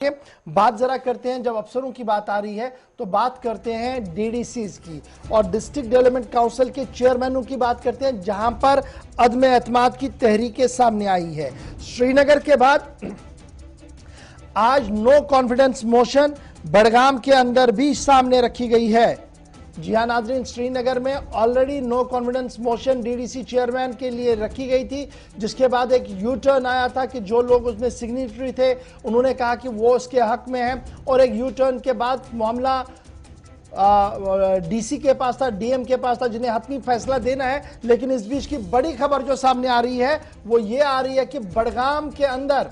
बात जरा करते हैं, जब अफसरों की बात आ रही है तो बात करते हैं डीडीसीज की और डिस्ट्रिक्ट डेवलपमेंट काउंसिल के चेयरमैनों की बात करते हैं, जहां पर अदम एतमाद की तहरीकें सामने आई है। श्रीनगर के बाद आज नो कॉन्फिडेंस मोशन बड़गाम के अंदर भी सामने रखी गई है। जी हाँ नाजरीन, श्रीनगर में already know confidence motion DDC chairman के लिए रखी गई थी, जिसके बाद एक यू टर्न आया था कि जो लोग उसमें सिग्नेटरी थे उन्होंने कहा कि वो उसके हक में हैं, और एक यू टर्न के बाद मामला डीसी के पास था, डीएम के पास था, जिन्हें हतमी फैसला देना है। लेकिन इस बीच की बड़ी खबर जो सामने आ रही है वो ये आ रही है कि बड़गाम के अंदर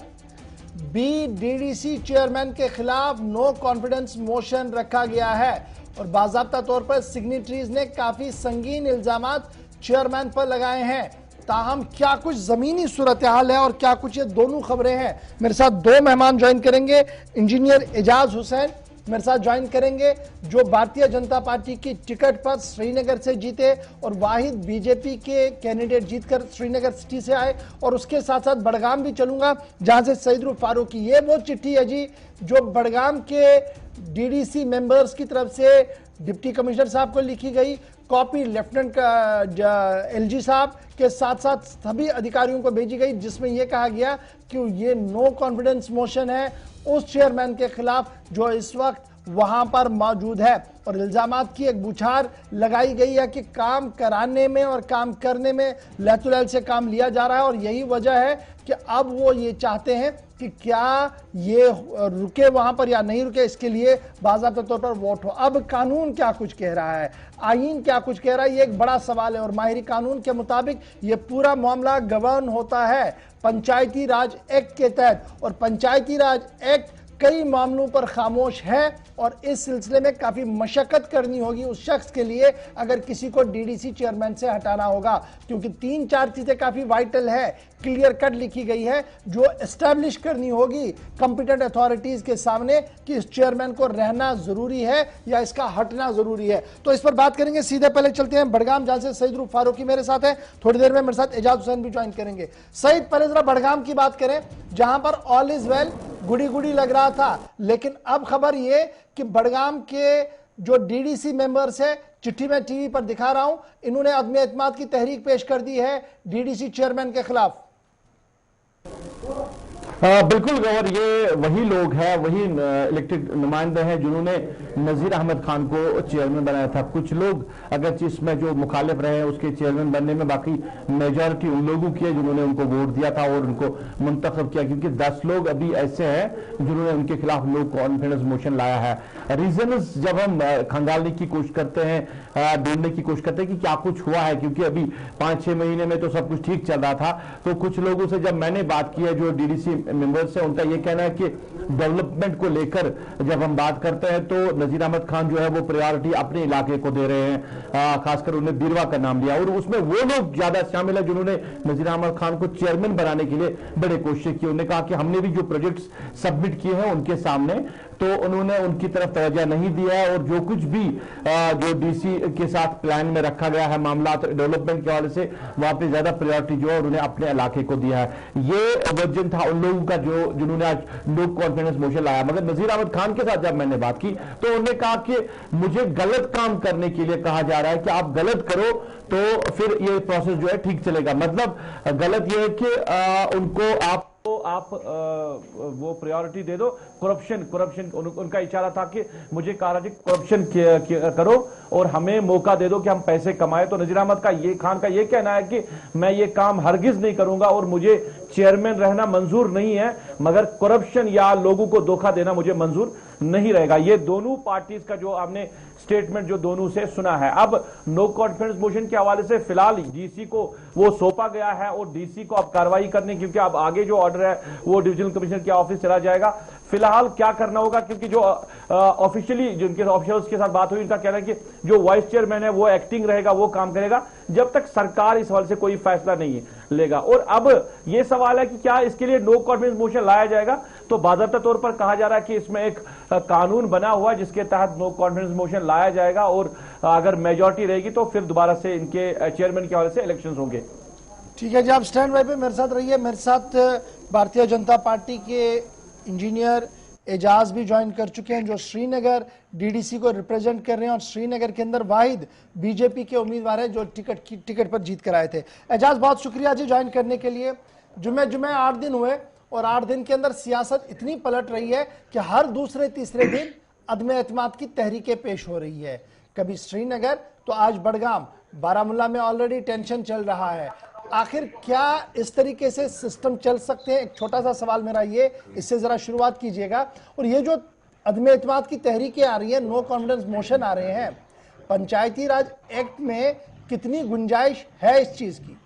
भी डीडीसी चेयरमैन के खिलाफ नो कॉन्फिडेंस मोशन रखा गया है और बाज़ाब्ता तौर पर सिग्नेटरीज ने काफी संगीन इल्जामात चेयरमैन पर लगाए हैं। ताहम क्या कुछ जमीनी सूरत हाल है और क्या कुछ ये दोनों खबरें हैं। मेरे साथ दो मेहमान ज्वाइन करेंगे। इंजीनियर एजाज हुसैन मेरे साथ ज्वाइन करेंगे, जो भारतीय जनता पार्टी की टिकट पर श्रीनगर से जीते और वाहिद बीजेपी के कैंडिडेट जीतकर श्रीनगर सिटी से आए, और उसके साथ साथ बड़गाम भी चलूंगा जहां से सईद फारूकी। ये वो चिट्ठी है जी जो बड़गाम के डीडीसी मेंबर्स की तरफ से डिप्टी कमिश्नर साहब को लिखी गई, कॉपी लेफ्टिनेंट एलजी साहब के साथ साथ सभी अधिकारियों को भेजी गई, जिसमें यह कहा गया कि ये नो कॉन्फिडेंस मोशन है उस चेयरमैन के खिलाफ जो इस वक्त वहां पर मौजूद है, और इल्जामात की एक बुछार लगाई गई है कि काम कराने में और काम करने में लहतुलहल से काम लिया जा रहा है। और यही वजह है कि अब वो ये चाहते हैं कि क्या ये रुके वहां पर या नहीं रुके, इसके लिए बाज़ाब्ता तौर पर वोट हो। अब कानून क्या कुछ कह रहा है, आईन क्या कुछ कह रहा है, ये एक बड़ा सवाल है। और माहिरी कानून के मुताबिक ये पूरा मामला गवर्न होता है पंचायती राज एक्ट के तहत, और पंचायती राज एक्ट कई मामलों पर खामोश है, और इस सिलसिले में काफी मशक्कत करनी होगी उस शख्स के लिए अगर किसी को डीडीसी चेयरमैन से हटाना होगा, क्योंकि 3-4 चीजें काफी वाइटल है, क्लियर कट लिखी गई है, जो एस्टैब्लिश करनी होगी कॉम्पिटेंट अथॉरिटीज के सामने कि इस चेयरमैन को रहना जरूरी है या इसका हटना जरूरी है। तो इस पर बात करेंगे। सीधे पहले चलते हैं बड़गाम, जहां से सईद फारूकी मेरे साथ है, थोड़ी देर में मेरे साथ एजाज हुसैन भी ज्वाइन करेंगे। सईद, पहले जरा बड़गाम की बात करें, जहां पर all is well Gudi Gudi लग रहा था, लेकिन अब खबर ये कि बड़गाम के जो डीडीसी मेंबर्स है, चिट्ठी में टीवी पर दिखा रहा हूं, इन्होंने अदम एतमाद की तहरीक पेश कर दी है डीडीसी चेयरमैन के खिलाफ। बिल्कुल गौर, ये वही लोग हैं, वही इलेक्टेड नुमाइंदे हैं जिन्होंने नजीर अहमद खान को चेयरमैन बनाया था। कुछ लोग अगर इसमें जो मुखालिफ रहे उसके चेयरमैन बनने में, बाकी मेजॉरिटी उन लोगों की है जिन्होंने उनको वोट दिया था और उनको मुंतखब किया, क्योंकि 10 लोग अभी ऐसे हैं जिन्होंने उनके खिलाफ नो कॉन्फिडेंस मोशन लाया है। रीजन जब हम खंगालने की कोशिश करते हैं, ढूंढने की कोशिश करते हैं कि क्या कुछ हुआ है, क्योंकि अभी 5-6 महीने में तो सब कुछ ठीक चल रहा था, तो कुछ लोगों से जब मैंने बात की है जो डीडीसी मेंबर्स है, उनका यह कहना है कि डेवलपमेंट को लेकर जब हम बात करते हैं तो नजीर अहमद खान जो है वो प्रायोरिटी अपने इलाके को दे रहे हैं, खासकर उन्होंने बीरवा का नाम लिया, और उसमें वो लोग ज्यादा शामिल है जिन्होंने नजीर अहमद खान को चेयरमैन बनाने के लिए बड़े कोशिश की। उन्होंने कहा कि हमने भी जो प्रोजेक्ट्स सबमिट किए हैं उनके सामने, तो उन्होंने उनकी तरफ तवज्जो नहीं दिया है, और जो कुछ भी जो डीसी के साथ प्लान में रखा गया है मामला डेवलपमेंट के हवाले से, वहां पे ज्यादा प्रायोरिटी जो है उन्होंने अपने इलाके को दिया है। ये वर्जन था उन लोगों का जो जिन्होंने आज नो कॉन्फिडेंस मोशन लाया। मगर नजीर अहमद खान के साथ जब मैंने बात की तो उन्होंने कहा कि मुझे गलत काम करने के लिए कहा जा रहा है कि आप गलत करो तो फिर ये प्रोसेस जो है ठीक चलेगा। मतलब गलत ये है कि उनको आप वो प्रायोरिटी दे दो, करप्शन उनका इशारा था कि मुझे कहा कि करप्शन करो और हमें मौका दे दो कि हम पैसे कमाए। तो नजीर अहमद खान का ये कहना है कि मैं ये काम हरगिज नहीं करूंगा और मुझे चेयरमैन रहना मंजूर नहीं है, मगर करप्शन या लोगों को धोखा देना मुझे मंजूर नहीं रहेगा। ये दोनों पार्टीज का जो आपने स्टेटमेंट जो दोनों से सुना है। अब नो कॉन्फिडेंस मोशन के हवाले से फिलहाल डीसी को वो सौंपा गया है और डीसी को अब कार्रवाई करने, क्योंकि अब आगे जो ऑर्डर है वो डिविजनल कमिश्नर के ऑफिस चला जाएगा। फिलहाल क्या करना होगा, क्योंकि जो ऑफिशियली जिनके ऑफिशियल्स के साथ बात हुई, उनका कहना है कि जो वाइस चेयरमैन है वो एक्टिंग रहेगा, वो काम करेगा जब तक सरकार इस हवाले से कोई फैसला नहीं लेगा। और अब यह सवाल है कि क्या इसके लिए नो कॉन्फिडेंस मोशन लाया जाएगा। तो बाज़ाब्ता तौर पर कहा जा रहा है कि इसमें एक कानून बना हुआ है जिसके तहत नो कॉन्फिडेंस मोशन लाया जाएगा, और अगर मेजॉरिटी रहेगी तो फिर दोबारा से इनके चेयरमैन के हवाले से इलेक्शन होंगे। ठीक है जी, आप स्टैंड बाय पे मेरे साथ रहिए। मेरे साथ भारतीय जनता पार्टी के इंजीनियर एजाज भी ज्वाइन कर चुके हैं जो श्रीनगर डीडीसी को रिप्रेजेंट कर रहे हैं और श्रीनगर के अंदर वाहिद बीजेपी के उम्मीदवार है जो टिकट पर जीत कर आए थे। एजाज बहुत शुक्रिया जी ज्वाइन करने के लिए। जुमे 8 दिन हुए और 8 दिन के अंदर सियासत इतनी पलट रही है कि हर दूसरे तीसरे दिन अदम एतमाद की तहरीकें पेश हो रही है, कभी श्रीनगर तो आज बड़गाम, बारामूला में ऑलरेडी टेंशन चल रहा है। आखिर क्या इस तरीके से सिस्टम चल सकते हैं? एक छोटा सा सवाल मेरा ये, इससे जरा शुरुआत कीजिएगा। और ये जो अदम एतमाद की तहरीकें आ रही है, नो कॉन्फिडेंस मोशन आ रहे हैं, पंचायती राज एक्ट में कितनी गुंजाइश है इस चीज की?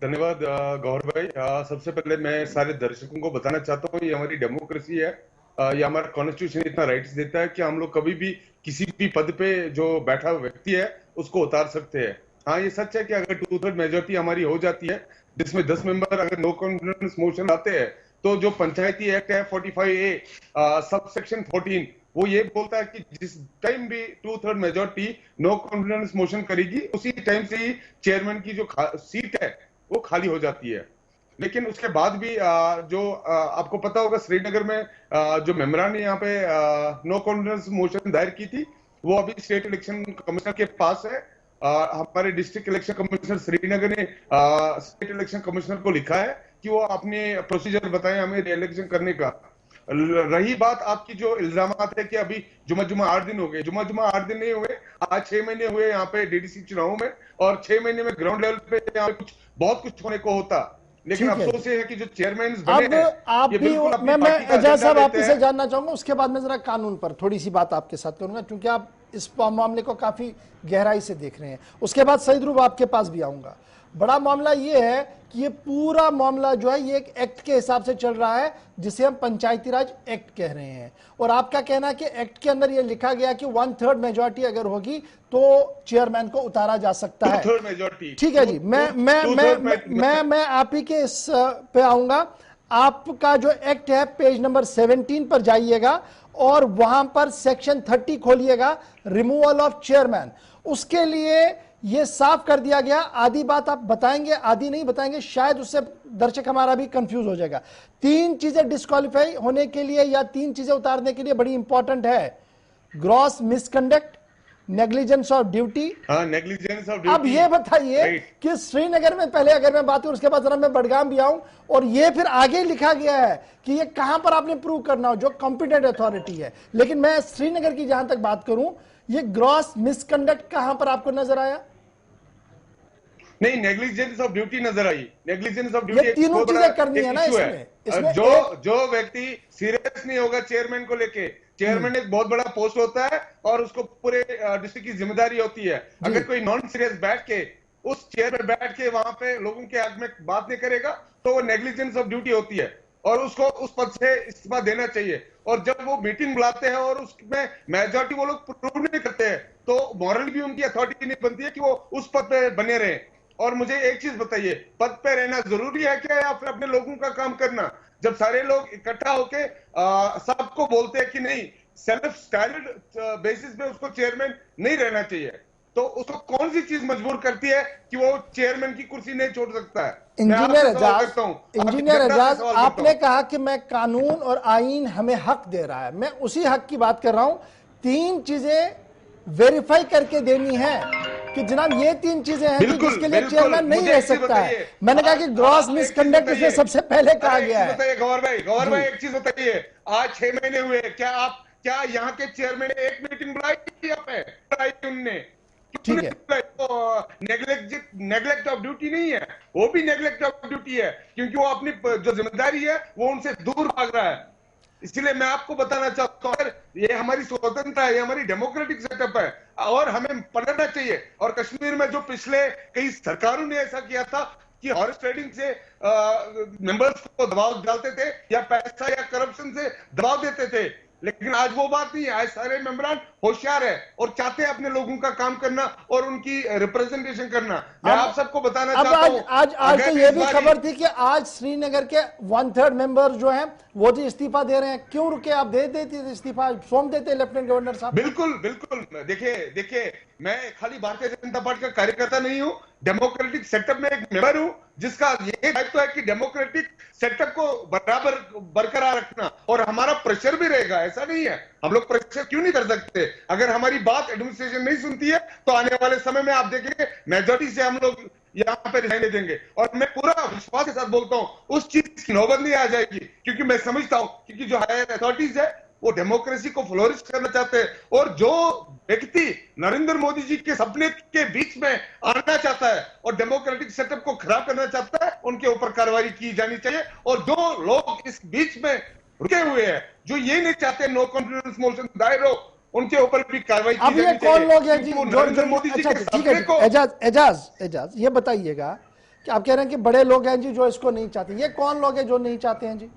धन्यवाद गौर भाई। सबसे पहले मैं सारे दर्शकों को बताना चाहता हूँ, ये हमारी डेमोक्रेसी है, ये हमारा कॉन्स्टिट्यूशन इतना राइट्स देता है कि हम लोग कभी भी किसी भी पद पे जो बैठा हुआ व्यक्ति है उसको उतार सकते हैं। हाँ, ये सच है कि अगर 2/3 मेजोरिटी हमारी हो जाती है, जिसमें 10 मेंबर अगर नो कॉन्फिडेंस मोशन आते हैं, तो जो पंचायती एक्ट है 45A सब सेक्शन 14 वो ये बोलता है कि जिस टाइम भी 2/3 मेजोरिटी नो कॉन्फिडेंस मोशन करेगी, उसी टाइम से ही चेयरमैन की जो सीट है वो खाली हो जाती है। लेकिन उसके बाद भी जो आपको पता होगा, श्रीनगर में जो मेंबरान ने यहाँ पे नो कॉन्फिडेंस मोशन दायर की थी, वो अभी स्टेट इलेक्शन कमिश्नर के पास है। हमारे डिस्ट्रिक्ट इलेक्शन कमिश्नर श्रीनगर ने स्टेट इलेक्शन कमिश्नर को लिखा है कि वो अपने प्रोसीजर बताएं हमें इलेक्शन करने का। रही बात आपकी जो इल्जामात है कि अभी जुमा 8 दिन हो गए, जुमा 8 दिन नहीं हुए, आज 6 महीने हुए यहाँ पे डीडीसी चुनाव में, और 6 महीने में ग्राउंड लेवल पे यहाँ पे बहुत कुछ होने को होता। लेकिन अफसोस ये है कि जो चेयरमैन बने हैं, आप भी, मैं एजाज साहब आप से जानना चाहूंगा, उसके बाद मैं जरा कानून पर थोड़ी सी बात आपके साथ करूंगा क्योंकि आप इस मामले को काफी गहराई से देख रहे हैं। उसके बाद सईद रूब आपके पास भी आऊंगा। बड़ा मामला ये है कि ये पूरा मामला जो है ये एक एक्ट के हिसाब से चल रहा है जिसे हम पंचायती राज एक्ट कह रहे हैं, और आपका कहना है कि एक्ट के अंदर ये लिखा गया कि 1/3 मेजोरिटी अगर होगी तो चेयरमैन को उतारा जा सकता है। ठीक है जी, मैं आप ही के इस पे आऊंगा। आपका जो एक्ट है पेज नंबर 17 पर जाइएगा और वहां पर सेक्शन 30 खोलिएगा, रिमूवल ऑफ चेयरमैन। उसके लिए ये साफ कर दिया गया, आधी बात आप बताएंगे, आधी नहीं बताएंगे, शायद उससे दर्शक हमारा भी कंफ्यूज हो जाएगा। 3 चीजें डिस्क्वालीफाई होने के लिए या 3 चीजें उतारने के लिए बड़ी इंपॉर्टेंट है, gross misconduct, negligence of duty. Negligence of duty. अब ये बताइए कि श्रीनगर में पहले अगर मैं बात करूं, उसके बाद जरा मैं बड़गाम भी आऊं, और ये फिर आगे लिखा गया है कि ये कहां पर आपने प्रूव करना हो, जो कॉम्पिटेंट अथॉरिटी है। लेकिन मैं श्रीनगर की जहां तक बात करूं, ये ग्रॉस मिसकंडक्ट कहां पर आपको नजर आया? नहीं, नेग्लिजेंस ऑफ ड्यूटी नजर आई। नेग्लिजेंस ऑफ ड्यूटी तीनों चीजें करनी है ना इसमें। जो व्यक्ति सीरियस नहीं होगा चेयरमैन को लेके, चेयरमैन एक बहुत बड़ा पोस्ट होता है और उसको पूरे डिस्ट्रिक्ट की जिम्मेदारी होती है। अगर कोई नॉन सीरियस बैठ के उस चेयर पर बैठ के वहां पे लोगों के हक में बात नहीं करेगा तो वो नेग्लिजेंस ऑफ ड्यूटी होती है और उसको उस पद से इस्तीफा देना चाहिए। और जब वो मीटिंग बुलाते हैं और उसमें मेजॉरिटी वो लोग प्रूव नहीं करते हैं तो मॉरल भी उनकी अथॉरिटी नहीं बनती है कि वो उस पद पे बने रहे। और मुझे एक चीज बताइए, पद पे रहना जरूरी है क्या, या फिर अपने लोगों का काम करना? जब सारे लोग इकट्ठा होके सबको बोलते हैं कि नहीं, सेल्फ स्टाइल्ड बेसिस पे उसको चेयरमैन नहीं रहना चाहिए, तो उसको कौन सी चीज मजबूर करती है कि वो चेयरमैन की कुर्सी नहीं छोड़ सकता है? इंजीनियर एजाज, आपने कहा कि मैं कानून और आईन हमें हक दे रहा है, मैं उसी हक की बात कर रहा हूं। 3 चीजें वेरीफाई करके देनी है कि जनाब ये 3 चीजें हैं कि जिसके लिए चेयरमैन नहीं रह सकता है। मैंने कहा कि ग्रॉस मिसकंडक्ट इसमें सबसे पहले कहा गया है। गौर भाई एक चीज बताइए, आज 6 महीने हुए, क्या यहाँ के चेयरमैन ने एक मीटिंग बुलाई उनने? ठीक है, नेग्लेक्ट ऑफ ड्यूटी नहीं है, वो भी नेग्लेक्ट ऑफ ड्यूटी है क्योंकि वो अपनी जो जिम्मेदारी है वो उनसे दूर भाग रहा है। इसलिए मैं आपको बताना चाहता हूं, ये हमारी स्वतंत्रता है, ये हमारी डेमोक्रेटिक सेटअप है और हमें पढ़ना चाहिए। और कश्मीर में जो पिछले कई सरकारों ने ऐसा किया था कि हॉर्स ट्रेडिंग से मेंबर्स को दबाव डालते थे या पैसा या करप्शन से दबाव देते थे, लेकिन आज वो बात नहीं है। आज सारे मेंबरान होशियार है और चाहते हैं अपने लोगों का काम करना और उनकी रिप्रेजेंटेशन करना। मैं आप सबको बताना चाहता हूं, आज तो ये भी खबर थी कि आज श्रीनगर के 1/3 मेंबर जो हैं वो जी इस्तीफा दे रहे हैं। क्यों रुके? आप दे देते इस्तीफा, सौंप देते लेफ्टिनेंट गवर्नर साहब। बिल्कुल बिल्कुल, देखिए मैं खाली भारतीय जनता पार्टी का कार्यकर्ता नहीं हूं, डेमोक्रेटिक सेटअप में एक मेंबर हूं जिसका ये दायित्व है कि डेमोक्रेटिक सेटअप को बराबर बरकरार रखना और हमारा प्रेशर भी रहेगा। ऐसा नहीं है, हम लोग प्रेशर क्यों नहीं कर सकते? अगर हमारी बात एडमिनिस्ट्रेशन नहीं सुनती है तो आने वाले समय में आप देखेंगे मेजॉरिटी से हम लोग यहाँ पे रिजाइन दे देंगे। और मैं पूरा विश्वास के साथ बोलता हूँ उस चीज की नौबत नहीं आ जाएगी, क्योंकि मैं समझता हूँ क्योंकि जो हायर अथॉरिटीज है वो डेमोक्रेसी को फ्लोरिश करना चाहते हैं और जो व्यक्ति नरेंद्र मोदी जी के सपने के बीच में आना चाहता है और डेमोक्रेटिक सेटअप को खराब करना चाहता है, उनके ऊपर कार्रवाई की जानी चाहिए। और जो लोग इस बीच में रुके हुए हैं, जो ये नहीं चाहते नो कॉन्फिडेंस मोशन दायर हो, उनके ऊपर भी कार्रवाई की जानी चाहिए। अब ये कौन लोग हैं जी नरेंद्र मोदी जी के सपने को। एजाज ये बताइएगा कि आप कह रहे हैं कि बड़े लोग हैं जी जो इसको नहीं चाहते, ये कौन लोग हैं जो नहीं चाहते हैं जी?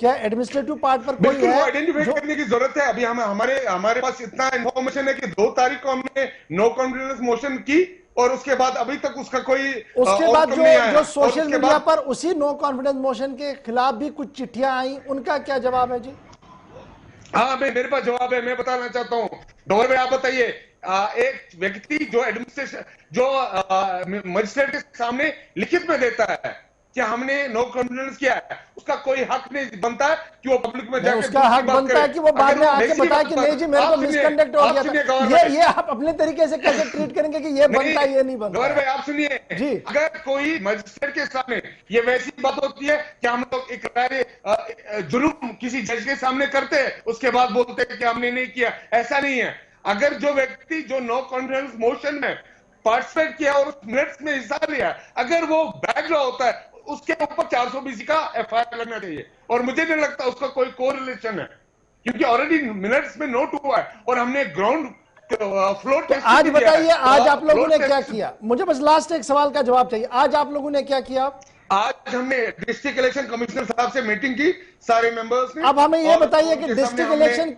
क्या एडमिनिस्ट्रेटिव पार्ट पर कोई है आइडेंटिफाई करने की जरूरत है? अभी हमारे पास इतना इंफॉर्मेशन है कि 2 तारीख को हमने नो कॉन्फिडेंस मोशन की और उसके बाद अभी तक उसका कोई उसके बाद जो सोशल मीडिया पर उसी नो कॉन्फिडेंस मोशन के खिलाफ भी कुछ चिट्ठियां आई, उनका क्या जवाब है जी? हाँ, मेरे पास जवाब है, मैं बताना चाहता हूँ। डॉक्टर भाई आप बताइए, एक व्यक्ति जो एडमिनिस्ट्रेशन जो मजिस्ट्रेट के सामने लिखित में देता है कि हमने नो कॉन्फिडेंस किया है, उसका कोई हक नहीं बनता है कि वो पब्लिक में जाकर उसका हक बनता है कि वो बाद में आके बताए कि नहीं जी मेरे को मिसकंडक्ट हो गया था। ये आप अपने तरीके से कैसे ट्रीट करेंगे कि ये बनता है ये नहीं बनता? गौरव भाई आप सुनिए जी, अगर कोई मजिस्ट्रेट के सामने ये वैसी बात होती है कि हम लोग एक जुर्म किसी जज के सामने करते हैं, उसके बाद बोलते हैं कि हमने नहीं किया, ऐसा नहीं है। अगर जो व्यक्ति जो नो कॉन्फिडेंस मोशन में पार्टिसिपेट किया और उस मिनट्स में हिस्सा लिया, अगर वो बैग होता है उसके ऊपर 420 का एफआईआर लगना चाहिए। और मुझे नहीं लगता उसका कोई कोरिलेशन है, क्योंकि ऑलरेडी मिनट्स में नोट हुआ है और हमने ग्राउंड फ्लोर टेस्ट। आज बताइए आज आप लोगों ने क्या किया? मुझे बस लास्ट एक सवाल का जवाब चाहिए। आज आप लोगों ने क्या किया? आज हमने डिस्ट्रिक्ट इलेक्शन कमिश्नर साहब से मीटिंग की, सारे मेंबर्स ने। अब हमें यह बताइए कि डिस्ट्रिक्ट इलेक्शन,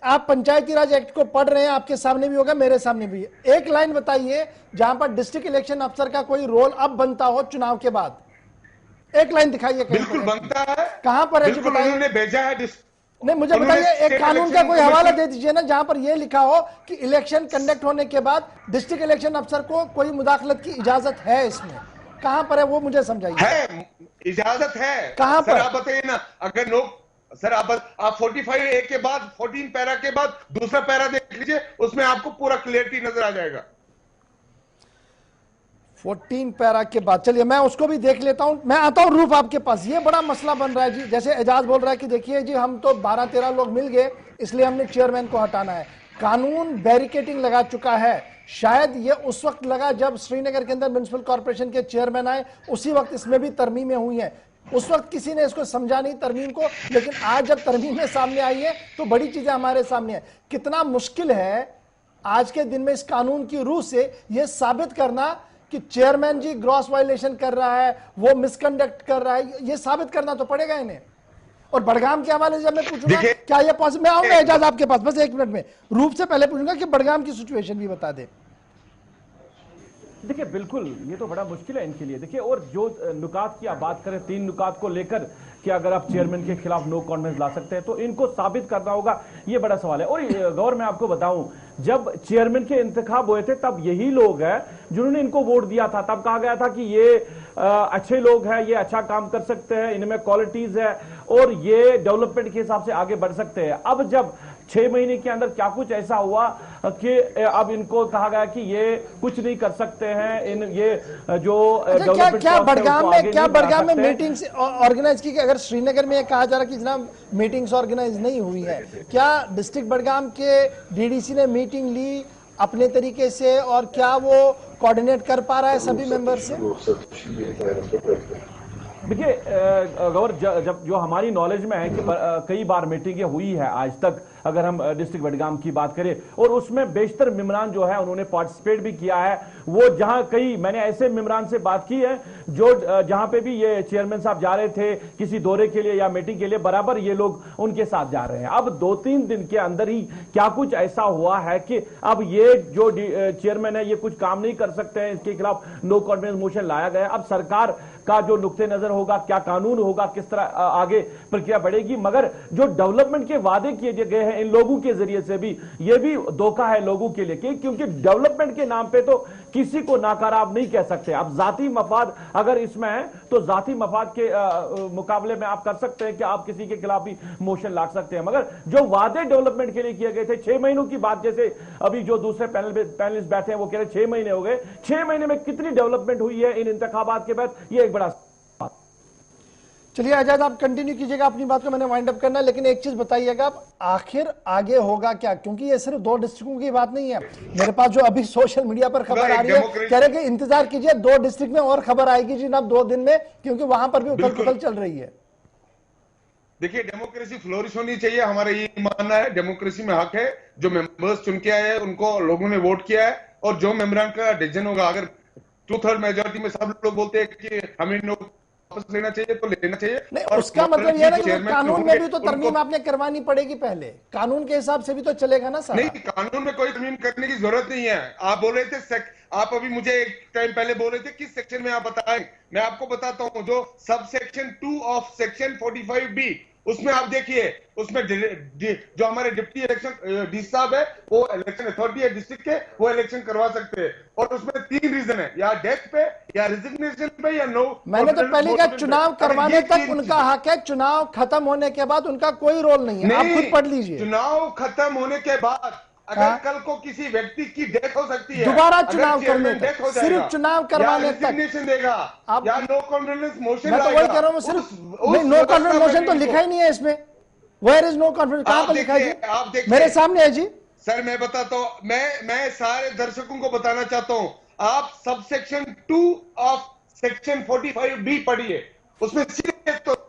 आप पंचायती राज एक्ट को पढ़ रहे हैं, आपके सामने भी होगा मेरे सामने भी। एक लाइन बताइए जहां पर डिस्ट्रिक्ट इलेक्शन अफसर का कोई रोल अब बनता हो चुनाव के बाद, एक लाइन दिखाइए। बिल्कुल बनता है। कहां पर है? बिल्कुल उन्होंने भेजा है। नहीं, मुझे बताइए एक कानून का कोई हवाला दे दीजिए ना जहां पर यह लिखा हो कि इलेक्शन कंडक्ट होने के बाद डिस्ट्रिक्ट इलेक्शन अफसर को कोई मुदाखलत की इजाजत है। इसमें कहां पर है वो मुझे समझाइए। है, इजाजत है। कहां पर? आप बताइए ना। अगर सर आप 45A के बाद 14 पैरा के बाद दूसरा पैरा देख लीजिए, उसमें आपको पूरा क्लियरिटी नजर आ जाएगा। 14 पैरा के बाद चलिए मैं उसको भी देख लेता हूं। मैं आता हूं रूफ आपके पास। ये बड़ा मसला बन रहा है जी, जैसे एजाज बोल रहा है कि देखिए जी हम तो 12-13 लोग मिल गए इसलिए हमने चेयरमैन को हटाना है। कानून बैरिकेटिंग लगा चुका है। शायद ये उस वक्त लगा जब श्रीनगर के अंदर म्युनिसिपल कॉर्पोरेशन के चेयरमैन आए, उसी वक्त इसमें भी तरमीमें हुई हैं। उस वक्त किसी ने इसको समझा नहीं तरमीम को, लेकिन आज जब तरमीमें सामने आई है तो बड़ी चीजें हमारे सामने है। कितना मुश्किल है आज के दिन में इस कानून की रूह से यह साबित करना कि चेयरमैन जी ग्रॉस वायलेशन कर रहा है, वो मिसकंडक्ट कर रहा है, ये साबित करना तो पड़ेगा इन्हें। और बड़गाम के हवाले से जब मैं पूछूंगा क्या ये पॉसिबल, मैं आऊंगा एजाज आपके पास बस 1 मिनट में। रूप से पहले पूछूंगा कि बड़गाम की सिचुएशन भी बता दे। देखिए बिल्कुल ये तो बड़ा मुश्किल है इनके लिए। देखिए और जो नुकात की आप बात करें, 3 नुकात को लेकर कि अगर आप चेयरमैन के खिलाफ नो कॉन्फिडेंस ला सकते हैं तो इनको साबित करना होगा, ये बड़ा सवाल है। और गौर मैं आपको बताऊं, जब चेयरमैन के इंतखाब हुए थे तब यही लोग हैं जिन्होंने इनको वोट दिया था। तब कहा गया था कि ये अच्छे लोग हैं, ये अच्छा काम कर सकते हैं, इनमें क्वालिटीज है और ये डेवलपमेंट के हिसाब से आगे बढ़ सकते हैं। अब जब 6 महीने के अंदर क्या कुछ ऐसा हुआ कि अब इनको कहा गया कि ये कुछ नहीं कर सकते हैं, इन ये जो क्या बड़गाम में मीटिंग्स ऑर्गेनाइज की? अगर श्रीनगर में कहा जा रहा है कि जनाब मीटिंग्स ऑर्गेनाइज नहीं हुई है, क्या डिस्ट्रिक्ट बड़गाम के डीडीसी ने मीटिंग ली अपने तरीके से और क्या वो कोऑर्डिनेट कर पा रहा है सभी मेंबर से? देखिए गौर, जब जो हमारी नॉलेज में है कि कई बार मीटिंगें हुई है आज तक, अगर हम डिस्ट्रिक्ट बडगाम की बात करें, और उसमें बेशतर मेंबरान जो है उन्होंने पार्टिसिपेट भी किया है। वो जहां कई मैंने ऐसे मेंबरान से बात की है जो जहां पे भी ये चेयरमैन साहब जा रहे थे किसी दौरे के लिए या मीटिंग के लिए, बराबर ये लोग उनके साथ जा रहे हैं। अब 2-3 दिन के अंदर ही क्या कुछ ऐसा हुआ है कि अब ये जो चेयरमैन है ये कुछ काम नहीं कर सकते हैं, इसके खिलाफ नो कॉन्फिडेंस मोशन लाया गया। अब सरकार का जो नुक्ते नजर होगा, क्या कानून होगा, किस तरह आगे प्रक्रिया बढ़ेगी, मगर जो डेवलपमेंट के वादे किए गए हैं इन लोगों के जरिए से भी, ये भी धोखा है लोगों के लिए, क्योंकि डेवलपमेंट के नाम पे तो किसी को नाकारा आप नहीं कह सकते। अब जाती मफाद अगर इसमें है तो जाती मफाद के मुकाबले में आप कर सकते हैं कि आप किसी के खिलाफ भी मोशन ला सकते हैं, मगर जो वादे डेवलपमेंट के लिए किए गए थे 6 महीनों की बात, जैसे अभी जो दूसरे पैनलिस्ट बैठे हैं वो कह रहे 6 महीने हो गए, 6 महीने में कितनी डेवलपमेंट हुई है इन इंतखाबात के बाद, ये एक बड़ा। चलिए आजाद, आप कंटिन्यू कीजिएगा अपनी बात को, मैंने वाइंड अप करना है, लेकिन एक चीज बताइएगा आप, आखिर आगे होगा क्या? क्योंकि ये सिर्फ 2 डिस्ट्रिक्टों की बात नहीं है। मेरे पास जो अभी सोशल मीडिया पर खबर आ रही है, कह रहे कि इंतजार कीजिए 2 डिस्ट्रिक्ट में और खबर आएगी जी अब 2 दिन में, क्योंकि वहां पर भी उथल पुथल चल रही है। देखिए, डेमोक्रेसी फ्लोरिश होनी चाहिए, हमारा ये मानना है। डेमोक्रेसी में हक है, जो मेंबर्स चुन के आए हैं उनको लोगों ने वोट किया है, और जो मेंबरान का डिसीजन होगा, अगर 2/3 मेजोरिटी में सब लोग बोलते हैं कि हमें वापस लेना चाहिए तो लेना चाहिए। नहीं, उसका मतलब यह है कि कानून में भी तो तरमीम आपने करवानी पड़ेगी पहले, कानून के हिसाब से भी तो चलेगा ना सर। नहीं, कानून में कोई तरमीम करने की जरूरत नहीं है। आप बोल रहे थे, आप अभी मुझे एक टाइम पहले बोल रहे थे किस सेक्शन में आप बताएं, मैं आपको बताता हूं। जो sub section 2 of section 45B, उसमें आप देखिए, उसमें जो हमारे डिप्टी इलेक्शन डी साहब है, वो इलेक्शन अथॉरिटी है डिस्ट्रिक्ट के, वो इलेक्शन करवा सकते हैं। और उसमें 3 रीजन है, या डेथ पे, या रेजिग्नेशन पे, या नो। मैंने तो पहले कहा चुनाव करवाने तक उनका हक है, चुनाव खत्म होने के बाद उनका कोई रोल नहीं है। आप खुद पढ़ लीजिए। चुनाव खत्म होने के बाद अगर कल को किसी व्यक्ति की डेथ हो सकती है, दोबारा चुनाव करने तक, सिर्फ चुनाव करवाने तक देगा, या नो कॉन्फिडेंस मोशन। मैं तो वही कह रहा हूँ, सिर्फ नो कॉन्फिडेंस मोशन तो लिखा ही नहीं है इसमें। वेयर इज नो कॉन्फिडेंस, कहां पर लिखा है जी? मेरे सामने है जी सर, मैं बताता हूं, मैं सारे दर्शकों को बताना चाहता हूं। आप sub section 2 of section 45B पढ़िए, उसमें सिर्फ तो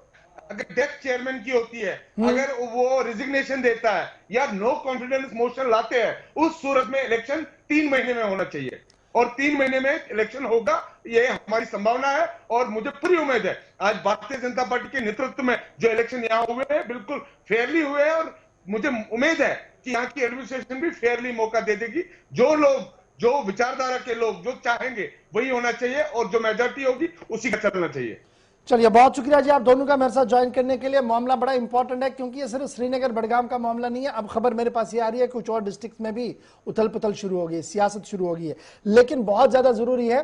अगर डेथ चेयरमैन की होती है, अगर वो रिजिग्नेशन देता है या नो कॉन्फिडेंस मोशन लाते हैं, उस सूरत में इलेक्शन 3 महीने में होना चाहिए, और 3 महीने में इलेक्शन होगा, ये हमारी संभावना है। और मुझे पूरी उम्मीद है आज भारतीय जनता पार्टी के नेतृत्व में जो इलेक्शन यहाँ हुए हैं बिल्कुल फेयरली हुए हैं, और मुझे उम्मीद है कि यहाँ की एडमिनिस्ट्रेशन भी फेयरली मौका दे देगी। जो लोग, जो विचारधारा के लोग जो चाहेंगे वही होना चाहिए, और जो मेजोरिटी होगी उसी का चलना चाहिए। चलिए, बहुत शुक्रिया जी आप दोनों का मेरे साथ ज्वाइन करने के लिए। मामला बड़ा इंपॉर्टेंट है, क्योंकि ये सिर्फ श्रीनगर बडगाम का मामला नहीं है। अब खबर मेरे पास ये आ रही है कुछ और डिस्ट्रिक्ट में भी उथल पुथल शुरू हो गई, सियासत शुरू हो गई है। लेकिन बहुत ज्यादा जरूरी है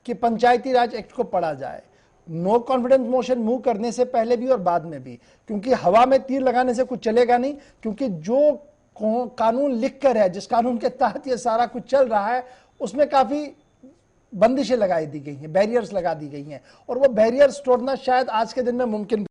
कि पंचायती राज एक्ट को पढ़ा जाए, नो कॉन्फिडेंस मोशन मूव करने से पहले भी और बाद में भी, क्योंकि हवा में तीर लगाने से कुछ चलेगा नहीं। क्योंकि जो कानून लिख कर है, जिस कानून के तहत ये सारा कुछ चल रहा है, उसमें काफी बंदिशें लगाई दी गई हैं, बैरियर्स लगा दी गई हैं, और वो बैरियर्स तोड़ना शायद आज के दिन में मुमकिन